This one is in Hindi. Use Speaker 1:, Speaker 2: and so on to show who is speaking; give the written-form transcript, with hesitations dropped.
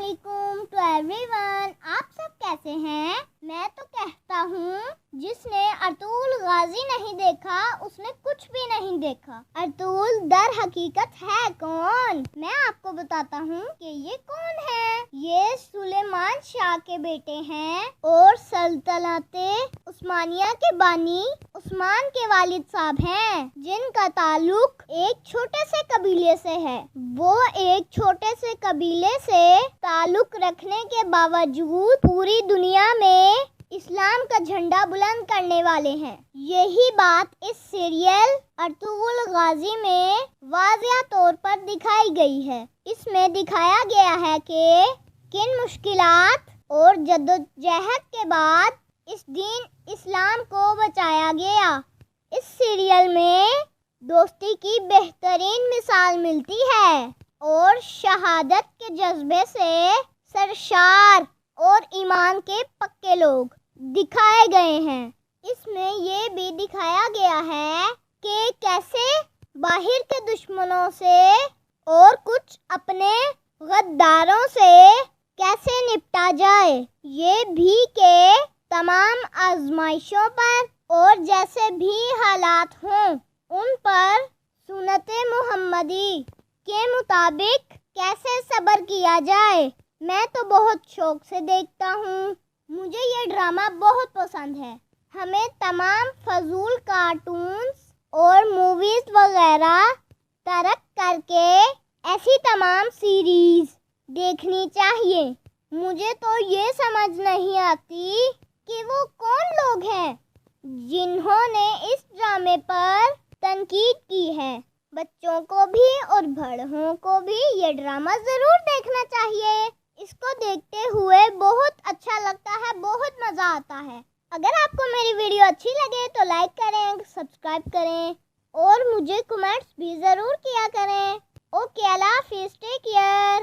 Speaker 1: अस्सलामुअलैकुम टू एवरीवन। आप सब कैसे हैं? मैं तो कहता हूँ जिसने अर्तुगरुल गाजी नहीं देखा उसने कुछ भी नहीं देखा। अर्तुगरुल दर हकीकत है कौन? मैं आपको बताता हूँ कि ये कौन है। ये सुलेमान शाह के बेटे हैं और सल्तनते उस्मानिया के बानी उस्मान के वालिद साहब हैं, जिनका ताल्लुक एक छोटे से कबीले से है। वो एक छोटे से कबीले से ताल्लुक रखने के बावजूद पूरी दुनिया में इस्लाम का झंडा बुलंद करने वाले हैं। यही बात इस सीरियल अर्तुगरुल गाजी में वाज़िह तौर पर दिखाई गई है। इसमें दिखाया गया है कि किन मुश्किलात और जद्दोजहद के बाद इस दीन इस्लाम को बचाया गया। इस सीरियल में दोस्ती की बेहतरीन मिसाल मिलती है और शहादत के जज्बे से सरशार और ईमान के पक्के लोग दिखाए गए हैं। इसमें ये भी दिखाया गया है कि कैसे बाहर के दुश्मनों से और कुछ अपने गद्दारों से कैसे निपटा जाए। ये भी के तमाम आजमाइशों पर और जैसे भी हालात हों उन पर सुन्नते मुहम्मदी के मुताबिक कैसे सब्र किया जाए। मैं तो बहुत शौक से देखता हूँ। मुझे ये ड्रामा बहुत पसंद है। हमें तमाम फजूल कार्टून्स और मूवीज़ वगैरह तर्क करके ऐसी तमाम सीरीज़ देखनी चाहिए। मुझे तो ये समझ नहीं आती कि वो कौन लोग हैं जिन्होंने इस ड्रामे पर तनकीद की है। बच्चों को भी और बड़ों को भी ये ड्रामा ज़रूर देखना चाहिए। इसको देखते हुए बहुत अच्छा लगता है, बहुत मज़ा आता है। अगर आपको मेरी वीडियो अच्छी लगे तो लाइक करें, सब्सक्राइब करें और मुझे कमेंट्स भी ज़रूर किया करें। ओके, अल्लाह हाफिज़, टेक केयर।